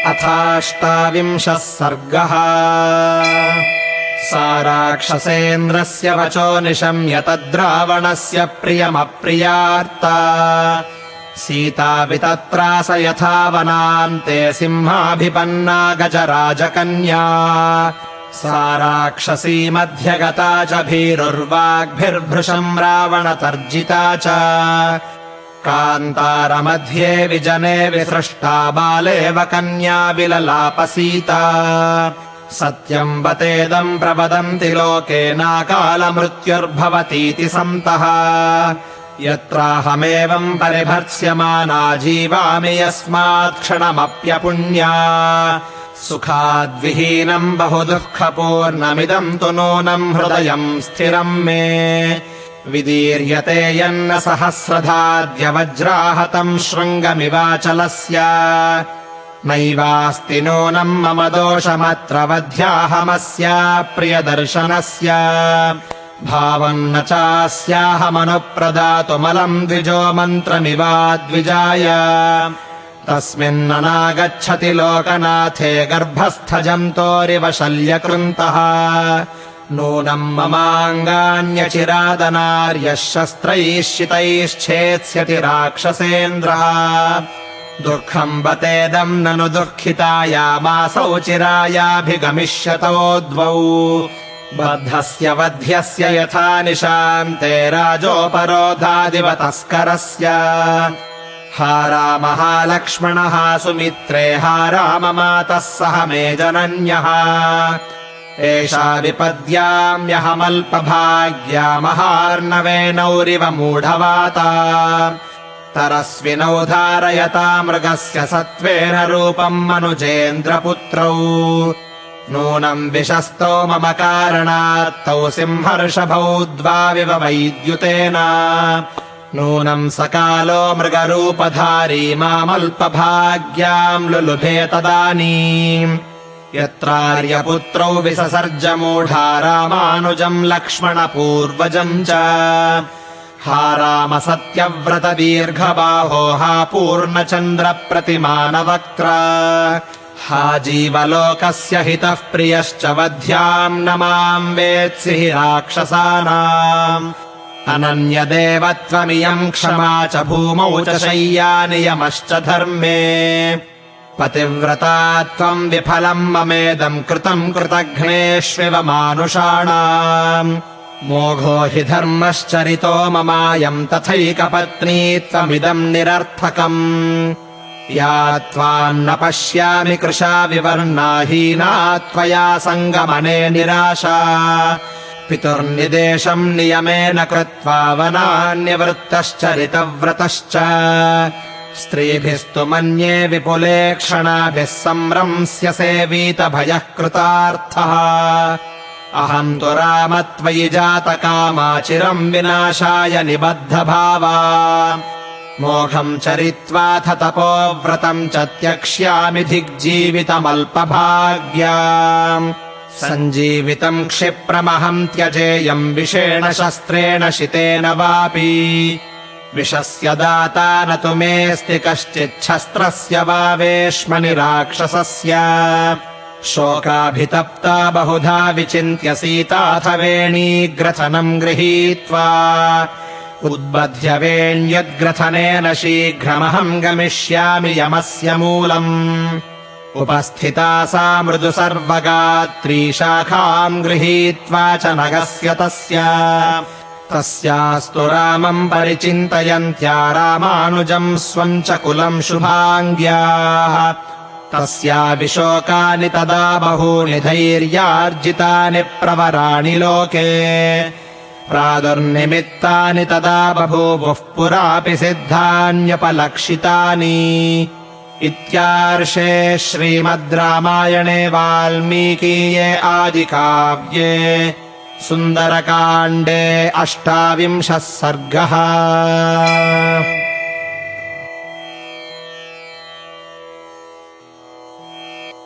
अथाष्टाविंशः सर्गः। सा राक्षसेन्द्रस्य वचो निशम्य तद्रावणस्य प्रियमप्रियार्ता सीता वितत्रास यथा वनान्ते सिंहाभिपन्ना गजराजकन्या। सा राक्षसी मध्यगता च भीरुर्वाग्भिर्भृशम् रावणतर्जिता च। कान्तारमध्ये विजने विसृष्टा बालेव कन्या विललापसीता। सत्यम् वतेदम् प्रवदन्ति लोके नाकालमृत्युर्भवतीति सन्तः। यत्राहमेवम् परिभर्त्स्यमाना जीवामि यस्मात् क्षणमप्यपुण्या। सुखाद्विहीनम् बहुदुःखपूर्णमिदम् तु नूनम् हृदयम् स्थिरम् मे। विदीर्यते यन्न सहस्रधाद्य वज्राहतम् शृङ्गमिवाचलस्य। नैवास्ति नूनम् मम दोषमत्र वध्याहमस्य प्रियदर्शनस्य। भावम् न चास्याहमनुप्रदातुमलम् द्विजो मन्त्रमिवाद्विजाय। तस्मिन्ननागच्छति लोकनाथे गर्भस्थजन्तोरिव शल्यकृन्तः। नूनम् ममाङ्गान्यचिरादनार्यः शस्त्रैः शितैश्छेत्स्यति राक्षसेन्द्रः। दुःखम् बतेदम् ननु दुःखितायामासौ चिरायाभिगमिष्यतो द्वौ। बद्धस्य वध्यस्य यथा निशान्ते राजोपरोधादिव तस्करस्य। हा राम हा लक्ष्मण हा सुमित्रे हा राम मातः सह मे जनन्यः। एषा विपद्याम्यहमल्पभाग्या महार्णवेनौरिव मूढवाता। तरस्विनौ धारयता मृगस्य सत्त्वेन रूपम् मनुजेन्द्रपुत्रौ। नूनम् विशस्तौ मम कारणात्तौ सिंहर्षभौ द्वाविव वैद्युतेन। नूनम् सकालो मृगरूपधारी मामल्पभाग्याम् लुलुभे तदानीम्। यत्रार्यपुत्रौ विससर्जमूढा रामानुजम् लक्ष्मणपूर्वजम् च। हा राम सत्यव्रत दीर्घबाहो हा पूर्णचन्द्रप्रतिमानवक्त्र। हा जीवलोकस्य हितः प्रियश्च वध्याम् न माम् वेत्सि हि राक्षसानाम्। अनन्यदेवत्वमियम् क्षमा च भूमौ च शय्या नियमश्च धर्मे। पतिव्रता त्वम् विफलम् ममेदम् कृतम् कृतघ्नेष्विव मानुषाणाम्। मोघो हि धर्मश्चरितो ममायम् तथैकपत्नी त्वमिदम् निरर्थकम्। या त्वान्न पश्यामि कृशा विवर्णा हीना त्वया सङ्गमने निराशा। पितुर्निदेशम् नियमेन कृत्वा वनान्यवृत्तश्चरितव्रतश्च। स्त्रीभिस्तु मन्ये विपुले क्षणाभिः संरंस्यसे वीतभयः कृतार्थः। अहम् तु राम त्वयि जातकामा चिरम् विनाशाय निबद्धभावा। मोघम् चरित्वाथ तपोव्रतम् च त्यक्ष्यामि दिग्जीवितमल्पभाग्या। सञ्जीवितम् क्षिप्रमहम् त्यजेयम् विषेण शस्त्रेण शितेन वापि। विषस्य दाता न तु मेऽस्ति कश्चिच्छस्त्रस्य वा वेश्मनि राक्षसस्य। शोकाभितप्ता बहुधा विचिन्त्य सीताथ वेणीग्रथनम् गृहीत्वा। उद्बध्य वेण्यद्ग्रथनेन शीघ्रमहम् गमिष्यामि यमस्य मूलम्। उपस्थिता सा मृदु सर्वगात्री शाखाम् गृहीत्वा च नगस्य तस्य। तस्यास्तु रामम् परिचिन्तयन्त्या रामानुजम् स्वम् च कुलम् शुभाङ्ग्याः। तस्या विशोकानि तदा बहूनि धैर्यार्जितानि प्रवराणि लोके। प्रादुर्निमित्तानि तदा बभूवुः पुरापि सिद्धान्युपलक्षितानि। इत्यार्षे श्रीमद् रामायणे वाल्मीकीये आदिकाव्ये सुन्दरकाण्डे 28 सर्गः।